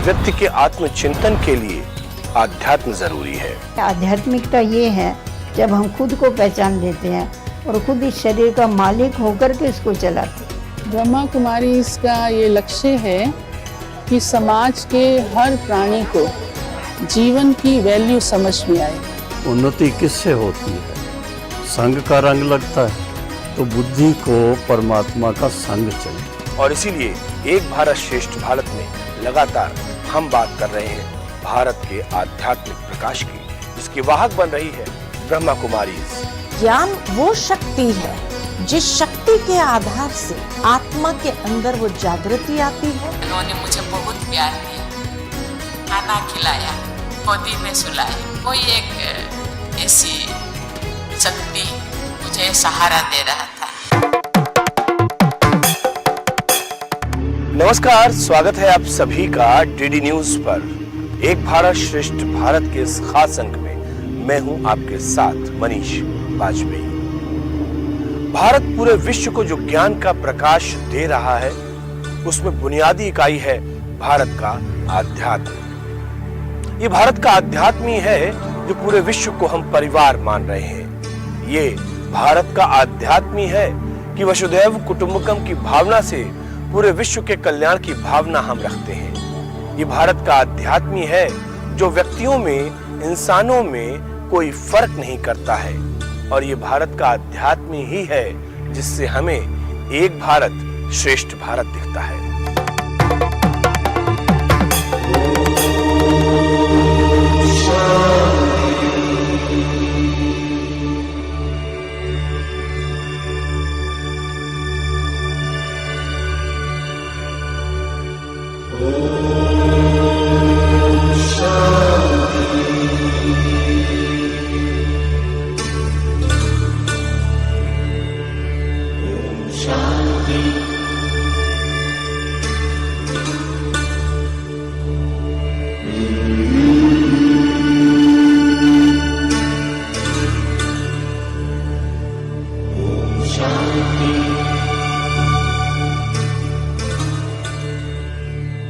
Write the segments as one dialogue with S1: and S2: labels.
S1: व्यक्ति के आत्मचिंतन के लिए आध्यात्म जरूरी है।
S2: आध्यात्मिकता ये है जब हम खुद को पहचान लेते हैं और खुद इस शरीर का मालिक होकर के इसको चलाते हैं।
S3: ब्रह्मा कुमारी इसका ये लक्ष्य है कि समाज के हर प्राणी को जीवन की वैल्यू समझ में आए।
S4: उन्नति किससे होती है? संग का रंग लगता है तो बुद्धि को परमात्मा का संग चाहिए।
S1: और इसीलिए एक भारत श्रेष्ठ भारत में लगातार हम बात कर रहे हैं भारत के आध्यात्मिक प्रकाश की, जिसकी वाहक बन रही है ब्रह्मा कुमारी।
S5: ज्ञान वो शक्ति है जिस शक्ति के आधार से आत्मा के अंदर वो जागृति आती है।
S6: उन्होंने मुझे बहुत प्यार दिया, खाना खिलाया, गोदी में सुलाया। कोई एक ऐसी शक्ति मुझे सहारा दे रहा था।
S1: नमस्कार, स्वागत है आप सभी का डीडी न्यूज पर। एक भारत श्रेष्ठ भारत के इस खास अंक में मैं हूं आपके साथ मनीष वाजपेयी। भारत पूरे विश्व को जो ज्ञान का प्रकाश दे रहा है, उसमें बुनियादी इकाई है भारत का आध्यात्म। ये भारत का आध्यात्म ही है जो पूरे विश्व को हम परिवार मान रहे हैं। ये भारत का आध्यात्म ही है कि वसुधैव कुटुंबकम की भावना से पूरे विश्व के कल्याण की भावना हम रखते हैं। ये भारत का आध्यात्म ही है जो व्यक्तियों में, इंसानों में कोई फर्क नहीं करता है। और ये भारत का अध्यात्म ही है जिससे हमें एक भारत श्रेष्ठ भारत दिखता है।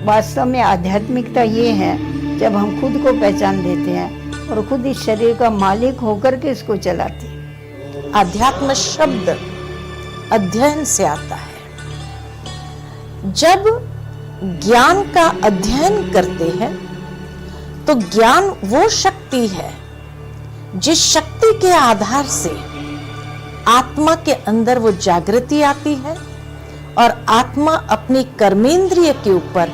S2: वास्तव में आध्यात्मिकता ये है जब हम खुद को पहचान लेते हैं और खुद इस शरीर का मालिक होकर के इसको चलाते हैं।
S5: अध्यात्म शब्द अध्ययन से आता है। जब ज्ञान का अध्ययन करते हैं तो ज्ञान वो शक्ति है जिस शक्ति के आधार से आत्मा के अंदर वो जागृति आती है और आत्मा अपनी कर्मेंद्रिय के ऊपर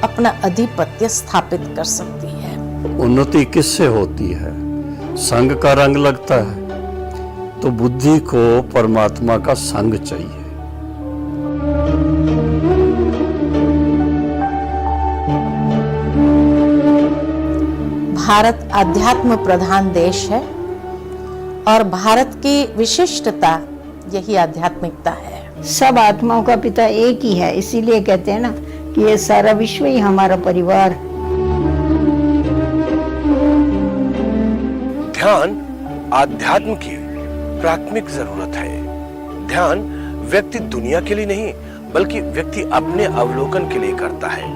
S5: अपना अधिपत्य स्थापित कर सकती है।
S4: उन्नति किससे होती है? संग का रंग लगता है तो बुद्धि को परमात्मा का संग चाहिए।
S5: भारत आध्यात्म प्रधान देश है और भारत की विशिष्टता यही आध्यात्मिकता है।
S2: सब आत्माओं का पिता एक ही है, इसीलिए कहते हैं ना कि ये सारा विश्व ही हमारा परिवार।
S1: ध्यान आध्यात्म की प्राथमिक जरूरत है। ध्यान व्यक्ति दुनिया के लिए नहीं बल्कि व्यक्ति अपने अवलोकन के लिए करता है।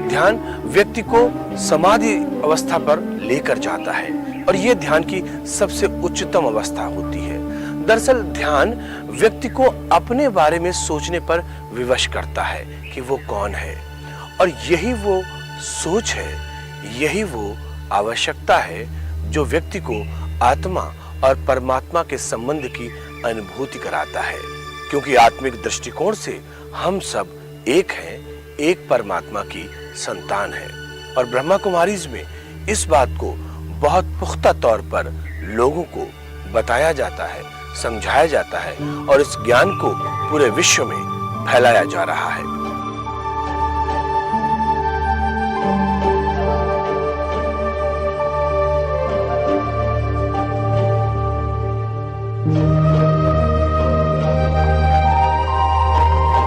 S1: ध्यान व्यक्ति को समाधि अवस्था पर लेकर जाता है और यह ध्यान की सबसे उच्चतम अवस्था होती है। दरअसल ध्यान व्यक्ति को अपने बारे में सोचने पर विवश करता है कि वो कौन है, और यही वो सोच है, यही वो आवश्यकता है जो व्यक्ति को आत्मा और परमात्मा के संबंध की अनुभूति कराता है। क्योंकि आत्मिक दृष्टिकोण से हम सब एक हैं, एक परमात्मा की संतान है। और ब्रह्मा कुमारीज में इस बात को बहुत पुख्ता तौर पर लोगों को बताया जाता है, समझाया जाता है और इस ज्ञान को पूरे विश्व में फैलाया जा रहा है।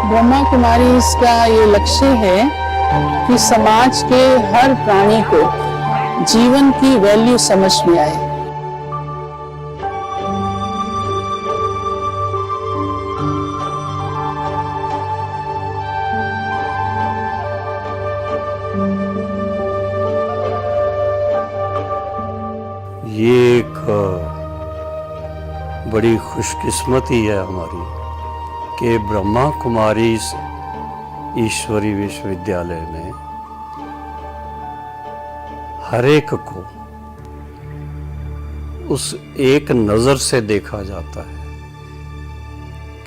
S3: ब्रह्मा कुमारी इसका ये लक्ष्य है कि समाज के हर प्राणी को जीवन की वैल्यू समझ में आए।
S4: खुशकिस्मती है हमारी कि ब्रह्मा कुमारी ईश्वरी विश्वविद्यालय में हर एक को उस एक नज़र से देखा जाता है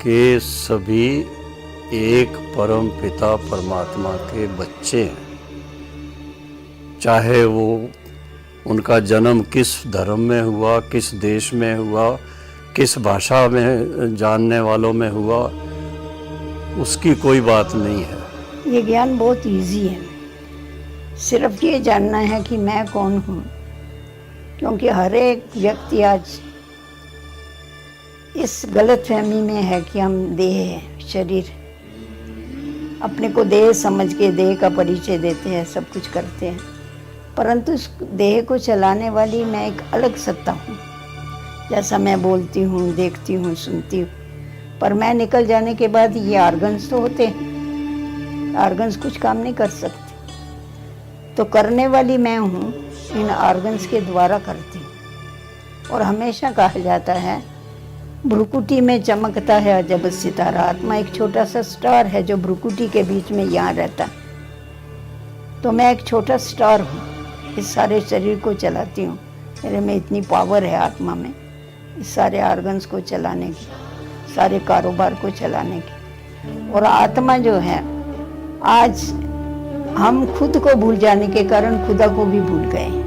S4: कि सभी एक परम पिता परमात्मा के बच्चे हैं। चाहे वो उनका जन्म किस धर्म में हुआ, किस देश में हुआ, किस भाषा में जानने वालों में हुआ, उसकी कोई बात नहीं है।
S2: ये ज्ञान बहुत इजी है, सिर्फ ये जानना है कि मैं कौन हूँ। क्योंकि हर एक व्यक्ति आज इस गलतफहमी में है कि हम देह है, शरीर, अपने को देह समझ के देह का परिचय देते हैं, सब कुछ करते हैं, परंतु इस देह को चलाने वाली मैं एक अलग सत्ता हूँ। जैसा मैं बोलती हूँ, देखती हूँ, सुनती हूँ, पर मैं निकल जाने के बाद ये ऑर्गन्स तो होते हैं, ऑर्गन्स कुछ काम नहीं कर सकते। तो करने वाली मैं हूँ, इन ऑर्गन्स के द्वारा करती हूँ। और हमेशा कहा जाता है भ्रुकुटी में चमकता है अजब सितारा। आत्मा एक छोटा सा स्टार है जो भ्रुकुटी के बीच में यहाँ रहता है। तो मैं एक छोटा स्टार हूँ, इस सारे शरीर को चलाती हूँ। मेरे में इतनी पावर है आत्मा में, इस सारे ऑर्गन्स को चलाने की, सारे कारोबार को चलाने की। और आत्मा जो है, आज हम खुद को भूल जाने के कारण खुदा को भी भूल गए।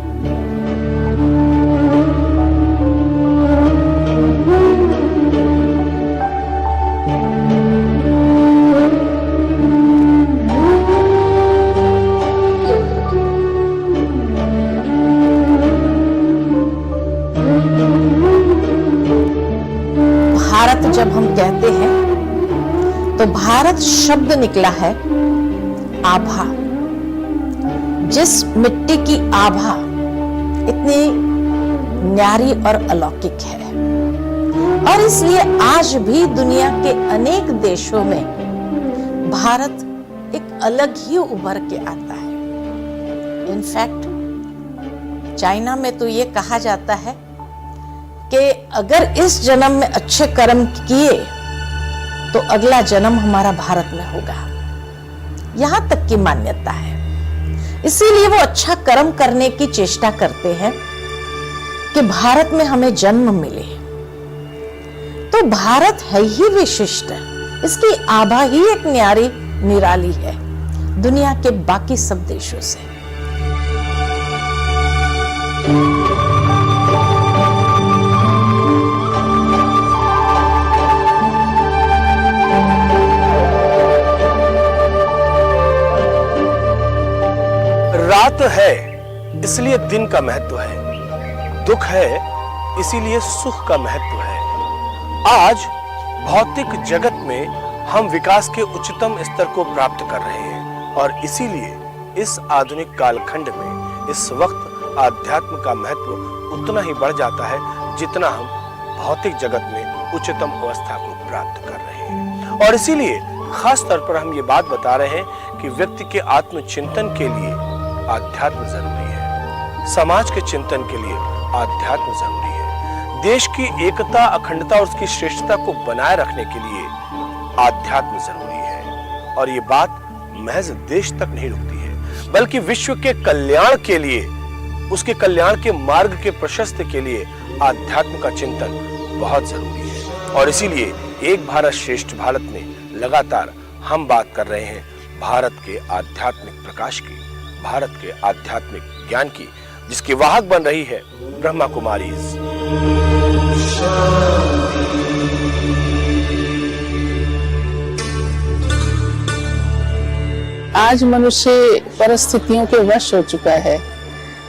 S5: भारत जब हम कहते हैं तो भारत शब्द निकला है आभा। जिस मिट्टी की आभा इतनी न्यारी और अलौकिक है, और इसलिए आज भी दुनिया के अनेक देशों में भारत एक अलग ही उभर के आता है। इनफैक्ट चाइना में तो ये कहा जाता है कि अगर इस जन्म में अच्छे कर्म किए तो अगला जन्म हमारा भारत में होगा। यहां तक की मान्यता है। इसीलिए वो अच्छा कर्म करने की चेष्टा करते हैं कि भारत में हमें जन्म मिले। तो भारत है ही विशिष्ट, इसकी आभा ही एक न्यारी निराली है दुनिया के बाकी सब देशों से।
S1: रात है इसलिए दिन का महत्व है, दुख है इसीलिए सुख का महत्व है। आज भौतिक जगत में हम विकास के उच्चतम स्तर को प्राप्त कर रहे हैं, और इसीलिए इस आधुनिक कालखंड में इस वक्त आध्यात्म का महत्व उतना ही बढ़ जाता है जितना हम भौतिक जगत में उच्चतम अवस्था को प्राप्त कर रहे हैं। और इसीलिए खास तौर पर हम ये बात बता रहे हैं कि व्यक्ति के आत्मचिंतन के लिए आध्यात्म जरूरी है, समाज के चिंतन के लिए आध्यात्म जरूरी है, देश की एकता, अखंडता और उसकी श्रेष्ठता को बनाए रखने के लिए आध्यात्म जरूरी है। और ये बात महज देश तक नहीं रुकती है, बल्कि विश्व के कल्याण के लिए, उसके कल्याण के मार्ग के प्रशस्त के लिए आध्यात्म का चिंतन बहुत जरूरी है। और इसीलिए एक भारत श्रेष्ठ भारत में लगातार हम बात कर रहे हैं भारत के आध्यात्मिक प्रकाश की, भारत के आध्यात्मिक ज्ञान की, जिसकी वाहक बन रही है ब्रह्मा कुमारी।
S3: आज मनुष्य परिस्थितियों के वश हो चुका है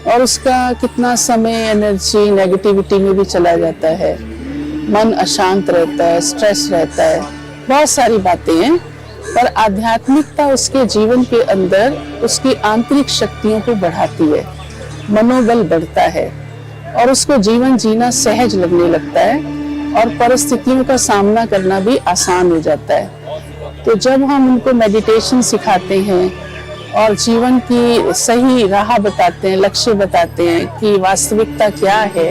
S3: और उसका कितना समय एनर्जी नेगेटिविटी में भी चला जाता है। मन अशांत रहता है, स्ट्रेस रहता है, बहुत सारी बातें हैं। पर आध्यात्मिकता उसके जीवन के अंदर उसकी आंतरिक शक्तियों को बढ़ाती है, मनोबल बढ़ता है और उसको जीवन जीना सहज लगने लगता है और परिस्थितियों का सामना करना भी आसान हो जाता है। तो जब हम उनको मेडिटेशन सिखाते हैं और जीवन की सही राह बताते हैं, लक्ष्य बताते हैं कि वास्तविकता क्या है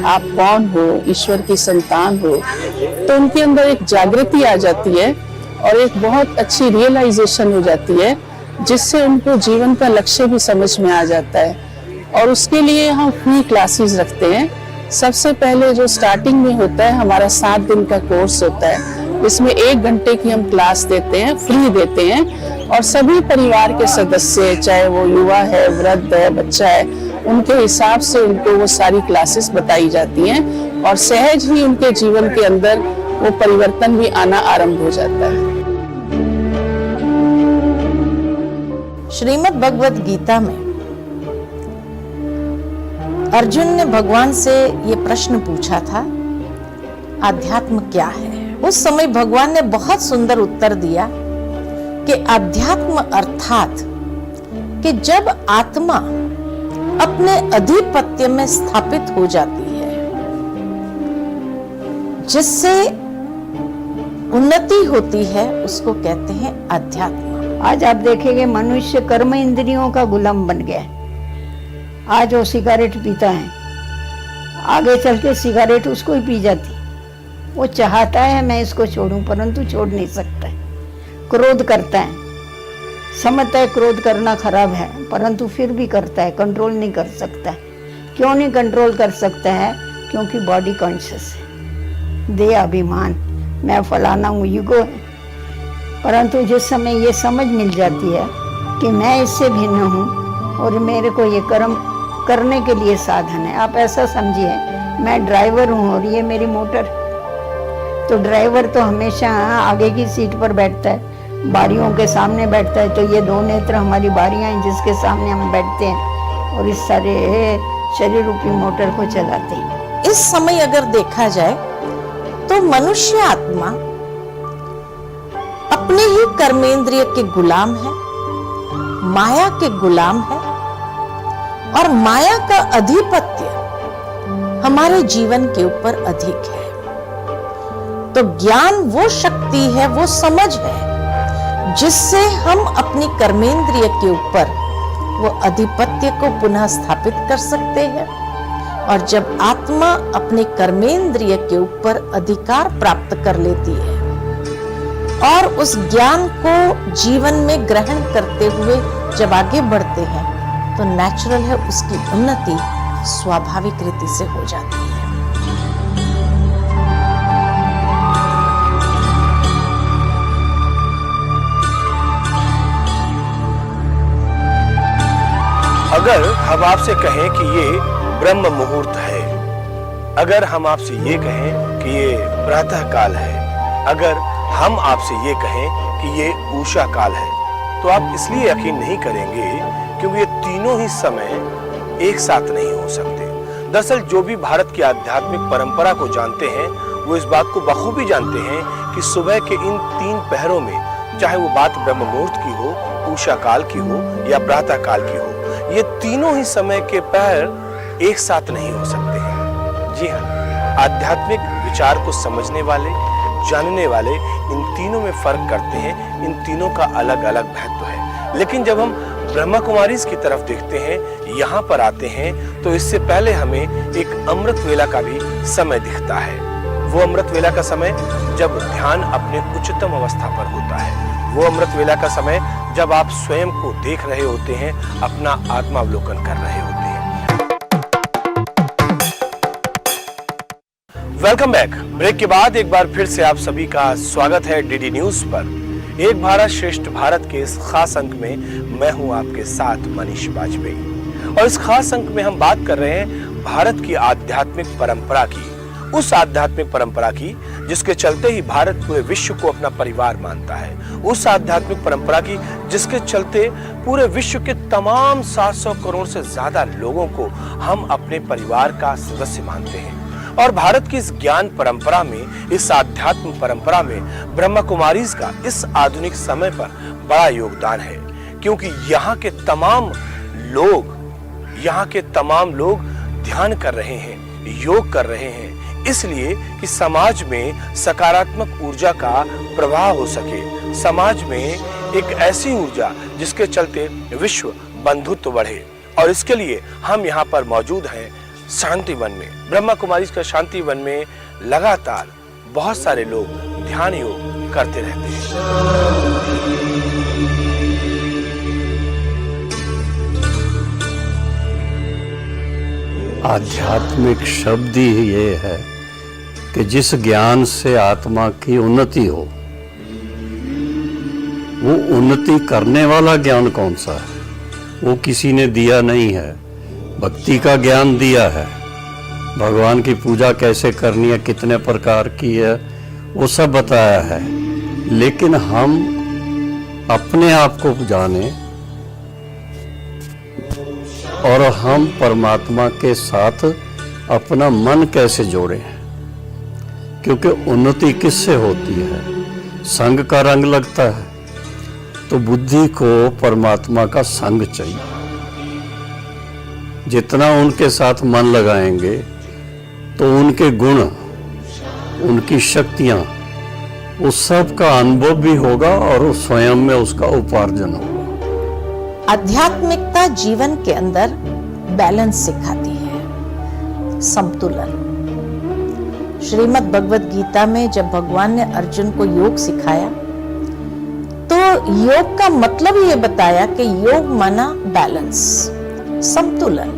S3: आप कौन हो, ईश्वर की संतान हो, तो उनके अंदर एक जागृति आ जाती है और एक बहुत अच्छी रियलाइजेशन हो जाती है, जिससे उनको जीवन का लक्ष्य भी समझ में आ जाता है। और उसके लिए हम फ्री क्लासेस रखते हैं। सबसे पहले जो स्टार्टिंग में होता है, हमारा 7 दिन का कोर्स होता है, इसमें 1 घंटे की हम क्लास देते हैं, फ्री देते हैं। और सभी परिवार के सदस्य, चाहे वो युवा है, वृद्ध है, बच्चा है, उनके हिसाब से उनको वो सारी क्लासेस बताई जाती हैं और सहज ही उनके जीवन के अंदर वो परिवर्तन भी आना आरंभ हो जाता है।
S5: श्रीमद् भगवद गीता में अर्जुन ने भगवान से ये प्रश्न पूछा था, आध्यात्म क्या है? उस समय भगवान ने बहुत सुंदर उत्तर दिया कि अध्यात्म अर्थात कि जब आत्मा अपने अधिपत्य में स्थापित हो जाती है, जिससे उन्नति होती है, उसको कहते हैं अध्यात्म।
S2: आज आप देखेंगे मनुष्य कर्म इंद्रियों का गुलाम बन गया है। आज वो सिगरेट पीता है, आगे चल के सिगरेट उसको ही पी जाती। वो चाहता है मैं इसको छोड़ूं, परंतु छोड़ नहीं सकता है। क्रोध करता है, समझता है क्रोध करना खराब है, परंतु फिर भी करता है, कंट्रोल नहीं कर सकता है। क्यों नहीं कंट्रोल कर सकता है? क्योंकि बॉडी कॉन्शियस है, देह अभिमान, मैं फलाना हूँ, ईगो है। परंतु जिस समय ये समझ मिल जाती है कि मैं इससे भिन्न हूँ और मेरे को ये कर्म करने के लिए साधन है। आप ऐसा समझिए, मैं ड्राइवर हूँ और ये मेरी मोटर, तो ड्राइवर तो हमेशा आगे की सीट पर बैठता है, बारियों के सामने बैठता है। तो ये 2 नेत्र हमारी बारियां हैं जिसके सामने हम बैठते हैं और इस सारे शरीर रूपी मोटर को चलाते हैं।
S5: इस समय अगर देखा जाए तो मनुष्य आत्मा अपने ही कर्मेंद्रिय के गुलाम है, माया के गुलाम है और माया का अधिपत्य हमारे जीवन के ऊपर अधिक है। तो ज्ञान वो शक्ति है, वो समझ है, जिससे हम अपनी कर्मेंद्रिय के ऊपर वो अधिपत्य को पुनः स्थापित कर सकते हैं। और जब आत्मा अपने कर्मेंद्रिय के ऊपर अधिकार प्राप्त कर लेती है और उस ज्ञान को जीवन में ग्रहण करते हुए जब आगे बढ़ते हैं, तो नेचुरल है उसकी उन्नति स्वाभाविक रीति से हो जाती है।
S1: अगर हम आपसे कहें कि ये ब्रह्म मुहूर्त है, अगर हम आपसे ये कहें कि ये प्रातः काल है, अगर हम आपसे ये कहें कि ये उषा काल है, तो आप इसलिए यकीन नहीं करेंगे क्योंकि ये तीनों ही समय एक साथ नहीं हो सकते। दरअसल जो भी भारत की आध्यात्मिक परंपरा को जानते हैं, वो इस बात को बखूबी जानते हैं कि सुबह के इन 3 पहरों में, चाहे वो बात ब्रह्म मुहूर्त की हो, उषा काल की हो या प्रातः काल की हो, ये तीनों ही समय के पहर एक साथ नहीं हो सकते हैं। जी हाँ, आध्यात्मिक विचार को समझने वाले, जानने वाले इन तीनों में फर्क करते हैं। इन तीनों का अलग अलग महत्व है। लेकिन जब हम ब्रह्मा कुमारीज की तरफ देखते हैं, यहाँ पर आते हैं, तो इससे पहले हमें एक अमृत वेला का भी समय दिखता है। वो अमृत वेला का समय जब ध्यान अपने उच्चतम अवस्था पर होता है। वो अमृत वेला का समय जब आप स्वयं को देख रहे होते हैं, अपना आत्मावलोकन कर रहे होते हैं। Welcome back. ब्रेक के बाद एक बार फिर से आप सभी का स्वागत है डीडी न्यूज पर। एक भारत श्रेष्ठ भारत के इस खास अंक में मैं हूं आपके साथ मनीष वाजपेयी, और इस खास अंक में हम बात कर रहे हैं भारत की आध्यात्मिक परंपरा की, उस आध्यात्मिक परंपरा की जिसके चलते ही भारत पूरे विश्व को अपना परिवार मानता है, उस आध्यात्मिक परंपरा की जिसके चलते पूरे विश्व के तमाम 700 करोड़ से ज्यादा लोगों को हम अपने परिवार का सदस्य मानते हैं। और भारत की इस ज्ञान परंपरा में, इस आध्यात्म परंपरा में ब्रह्मा कुमारीज का इस आधुनिक समय पर बड़ा योगदान है, क्योंकि यहाँ के तमाम लोग ध्यान कर रहे हैं, योग कर रहे हैं, इसलिए कि समाज में सकारात्मक ऊर्जा का प्रवाह हो सके, समाज में एक ऐसी ऊर्जा जिसके चलते विश्व बंधुत्व बढ़े। और इसके लिए हम यहाँ पर मौजूद हैं शांति वन में, ब्रह्मा कुमारी का शांति वन में लगातार बहुत सारे लोग ध्यान योग करते रहते हैं।
S4: आध्यात्मिक शब्द ही ये है कि जिस ज्ञान से आत्मा की उन्नति हो, वो उन्नति करने वाला ज्ञान कौन सा है? वो किसी ने दिया नहीं है। भक्ति का ज्ञान दिया है, भगवान की पूजा कैसे करनी है, कितने प्रकार की है, वो सब बताया है। लेकिन हम अपने आप को जाने और हम परमात्मा के साथ अपना मन कैसे जोड़ें, क्योंकि उन्नति किससे होती है? संग का रंग लगता है, तो बुद्धि को परमात्मा का संग चाहिए। जितना उनके साथ मन लगाएंगे तो उनके गुण, उनकी शक्तियां, उस सब का अनुभव भी होगा और स्वयं में उसका उपार्जन होगा।
S5: आध्यात्मिकता जीवन के अंदर बैलेंस सिखाती है, संतुलन। श्रीमद् भगवद गीता में जब भगवान ने अर्जुन को योग सिखाया तो योग का मतलब ये बताया कि योग माना बैलेंस, संतुलन।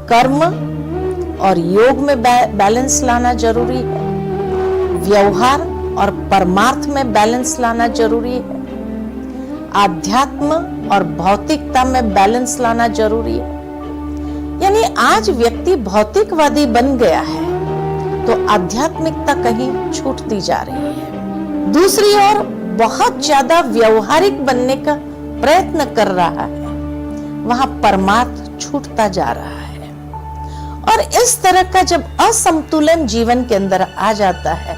S5: कर्म और योग में बैलेंस लाना जरूरी है, व्यवहार और परमार्थ में बैलेंस लाना जरूरी है, आध्यात्म और भौतिकता में बैलेंस लाना जरूरी है। यानी आज व्यक्ति भौतिकवादी बन गया है तो आध्यात्मिकता कहीं छूटती जा रही है। दूसरी ओर बहुत ज्यादा व्यवहारिक बनने का प्रयत्न कर रहा है, वहां परमार्थ छूटता जा रहा है। और इस तरह का जब असंतुलन जीवन के अंदर आ जाता है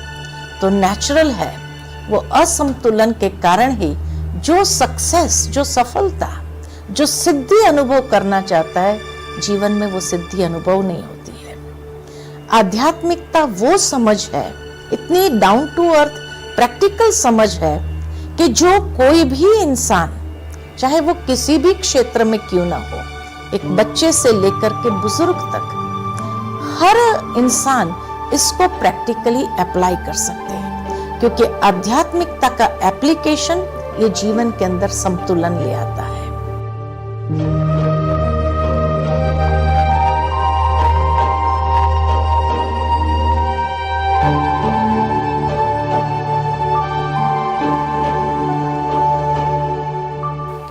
S5: तो नेचुरल है वो असंतुलन के कारण ही जो सक्सेस, जो सफलता, जो सिद्धि अनुभव करना चाहता है, जीवन में वो सिद्धि अनुभव नहीं होती है। आध्यात्मिकता वो समझ है, इतनी डाउन टू अर्थ प्रैक्टिकल समझ है कि जो कोई भी इंसान, चाहे वो किसी भी क्षेत्र में क्यों ना हो, एक बच्चे से लेकर के बुजुर्ग तक, हर इंसान इसको प्रैक्टिकली अप्लाई कर सकते हैं, क्योंकि आध्यात्मिकता का एप्लीकेशन ये जीवन के अंदर संतुलन ले आता है।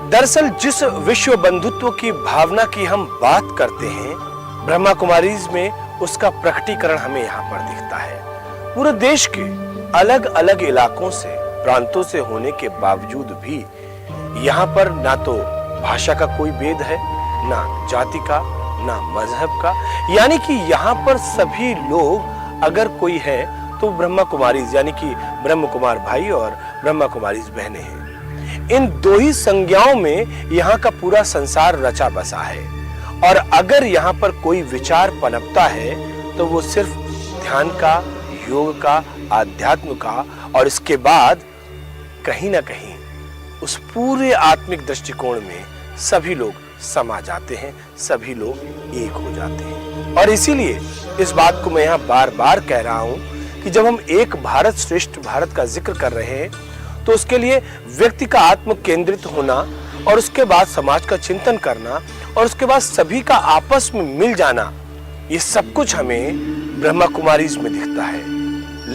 S1: दरअसल जिस विश्व बंधुत्व की भावना की हम बात करते हैं, ब्रह्मा कुमारीज में उसका प्रकटीकरण हमें यहाँ पर दिखता है। पूरे देश के अलग अलग इलाकों से, प्रांतों से होने के बावजूद भी यहाँ पर ना तो भाषा का कोई भेद है, ना जाति का, ना मजहब का। यानी कि यहाँ पर सभी लोग अगर कोई है तो ब्रह्मा कुमारीज यानी कि ब्रह्म कुमार भाई और ब्रह्मा कुमारीज बहनें हैं। इन दो ही संज्ञाओं में यहाँ का पूरा संसार रचा बसा है। और अगर यहाँ पर कोई विचार पनपता है तो वो सिर्फ ध्यान का, योग का, आध्यात्म का, और इसके बाद कहीं ना कहीं उस पूरे आत्मिक दृष्टिकोण में सभी लोग समा जाते हैं, सभी लोग एक हो जाते हैं। और इसीलिए इस बात को मैं यहाँ बार बार कह रहा हूं कि जब हम एक भारत श्रेष्ठ भारत का जिक्र कर रहे हैं तो उसके लिए व्यक्ति का आत्म केंद्रित होना, और उसके बाद समाज का चिंतन करना, और उसके बाद सभी का आपस में मिल जाना, ये सब कुछ हमें ब्रह्मा कुमारीज में दिखता है।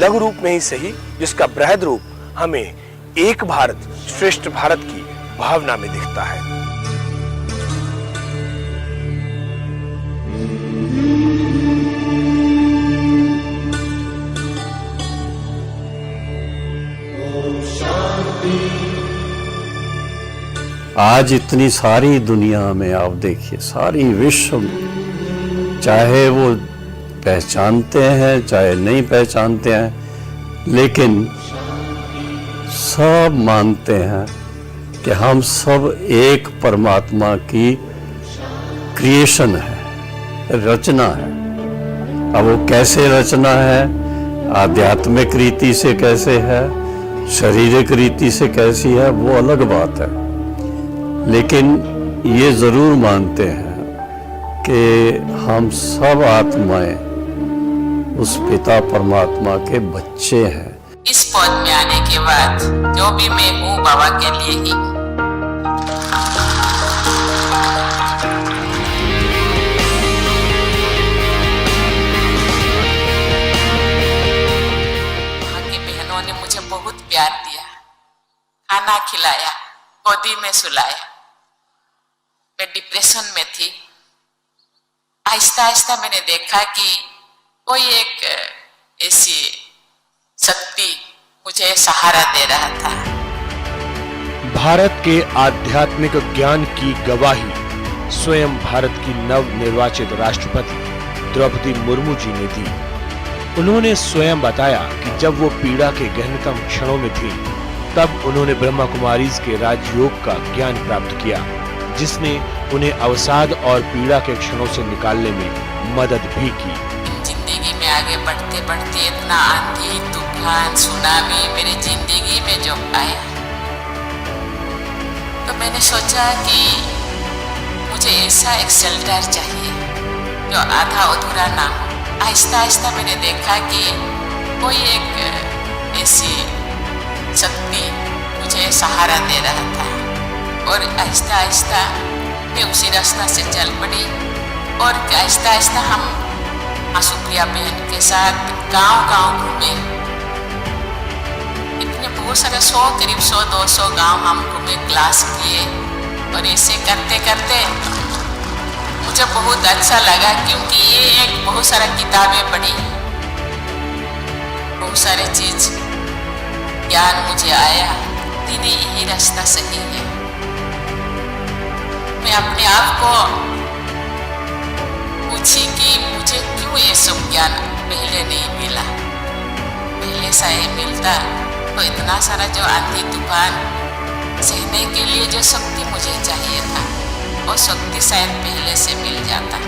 S1: लघु रूप में ही सही, जिसका बृहद रूप हमें एक भारत श्रेष्ठ भारत की भावना में दिखता है।
S4: आज इतनी सारी दुनिया में आप देखिए, सारी विश्व में, चाहे वो पहचानते हैं चाहे नहीं पहचानते हैं, लेकिन सब मानते हैं कि हम सब एक परमात्मा की क्रिएशन है, रचना है। अब वो कैसे रचना है, आध्यात्मिक रीति से कैसे है, शारीरिक रीति से कैसी है, वो अलग बात है। लेकिन ये जरूर मानते हैं कि हम सब आत्माएं उस पिता परमात्मा के बच्चे हैं।
S6: इस पद में आने के बाद जो भी मैं हूँ बाबा के लिए ही। वहाँ की बहनों ने मुझे बहुत प्यार दिया, खाना खिलाया, गोदी में सुलाया। मैं डिप्रेशन में थी। आहिस्ता आहिस्ता मैंने देखा कि कोई एक ऐसी शक्ति मुझे सहारा दे रहा था।
S1: भारत के आध्यात्मिक ज्ञान की गवाही स्वयं भारत की नव निर्वाचित राष्ट्रपति द्रौपदी मुर्मू जी ने दी। उन्होंने स्वयं बताया कि जब वो पीड़ा के गहनतम क्षणों में थी, तब उन्होंने ब्रह्मा कुमारीज के राजयोग का ज्ञान प्राप्त किया, जिसने उन्हें अवसाद और पीड़ा के क्षणों से निकालने में मदद भी की।
S6: जिंदगी में आगे बढ़ते बढ़ते इतना आंधी तूफान सुनामी मेरी जिंदगी में जो आया, तो मैंने सोचा कि मुझे ऐसा एक शेल्टर चाहिए जो आधा अधूरा ना हो। आहिस्ता आहिस्ता मैंने देखा कि कोई एक ऐसी शक्ति मुझे सहारा दे रहा था, और आहिस्ता आहिस्ता मैं उसी रास्ता से चल पड़ी। और आहिस्ता आहिस्ता हम सुप्रिया बहन के साथ गांव-गांव घूमे। इतने बहुत सारे करीब 100-200 गांव हम घूमे, क्लास किए, और ऐसे करते करते मुझे बहुत अच्छा लगा, क्योंकि ये एक बहुत सारा किताबें पढ़ी, बहुत सारे चीज ज्ञान मुझे आया कि नहीं, यही रास्ता सही है। मैं अपने आप को पूछी कि मुझे क्यों ये सब ज्ञान पहले नहीं मिला। पहले सा ये मिलता तो इतना सारा जो आंधी तूफान सहने के लिए जो शक्ति मुझे चाहिए था, वो शक्ति शायद पहले से मिल जाता।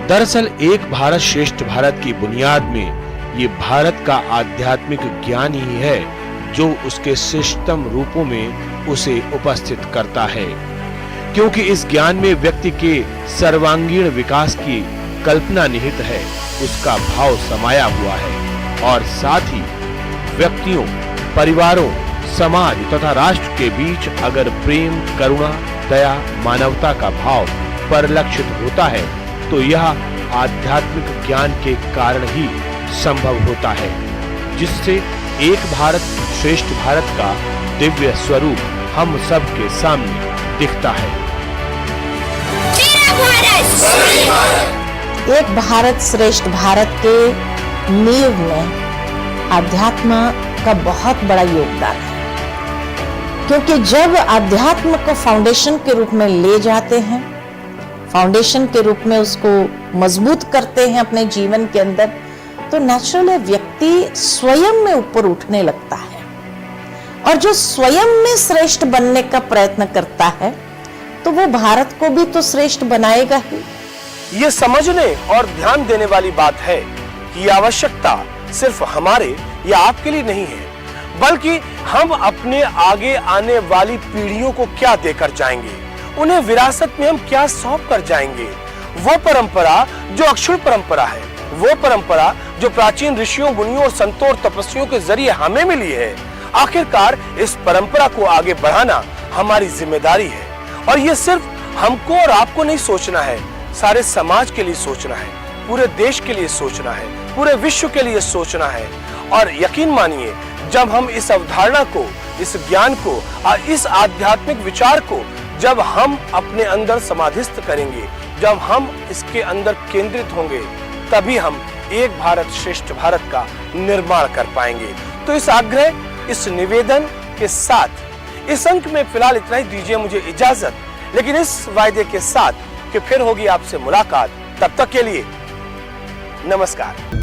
S1: दरअसल एक भारत श्रेष्ठ भारत की बुनियाद में ये भारत का आध्यात्मिक ज्ञान ही है जो उसके श्रेष्ठतम रूपों में उसे उपस्थित करता है, क्योंकि इस ज्ञान में व्यक्ति के सर्वांगीण विकास की कल्पना निहित है, उसका भाव समाया हुआ है, और साथ ही व्यक्तियों, परिवारों, समाज तथा राष्ट्र के बीच अगर प्रेम, करुणा, दया, मानवता का भाव परिलक्षित होता है, तो यह आध्यात्मिक ज्ञान के कारण ही संभव होता है, जिससे एक भारत श्रेष्ठ भारत का दिव्य स्वरूप हम सब के सामने दिखता है।
S5: एक भारत श्रेष्ठ भारत के नींव में आध्यात्म का बहुत बड़ा योगदान है, क्योंकि जब अध्यात्म को फाउंडेशन के रूप में ले जाते हैं, फाउंडेशन के रूप में उसको मजबूत करते हैं अपने जीवन के अंदर, तो नेचुरली व्यक्ति स्वयं में ऊपर उठने लगता है, और जो स्वयं में श्रेष्ठ बनने का प्रयत्न करता है, तो वो भारत को भी तो श्रेष्ठ बनाएगा ही।
S1: ये समझने और ध्यान देने वाली बात है कि ये आवश्यकता सिर्फ हमारे या आपके लिए नहीं है, बल्कि हम अपने आगे आने वाली पीढ़ियों को क्या देकर जाएंगे, उन्हें विरासत में हम क्या सौंप कर जाएंगे। वो परंपरा जो अक्षुण परंपरा है, वो परंपरा जो प्राचीन ऋषियों, मुनियों और संतों और तपस्वियों के जरिए हमें मिली है, आखिरकार इस परंपरा को आगे बढ़ाना हमारी जिम्मेदारी है। और ये सिर्फ हमको और आपको नहीं सोचना है, सारे समाज के लिए सोचना है, पूरे देश के लिए सोचना है, पूरे विश्व के लिए सोचना है। और यकीन मानिए, जब हम इस अवधारणा को, इस ज्ञान को और इस आध्यात्मिक विचार को जब हम अपने अंदर समाधिस्थ करेंगे, जब हम इसके अंदर केंद्रित होंगे, तभी हम एक भारत श्रेष्ठ भारत का निर्माण कर पाएंगे। तो इस आग्रह, इस निवेदन के साथ इस अंक में फिलहाल इतना ही दीजिए मुझे इजाजत, लेकिन इस वायदे के साथ कि फिर होगी आपसे मुलाकात। तब तक के लिए नमस्कार।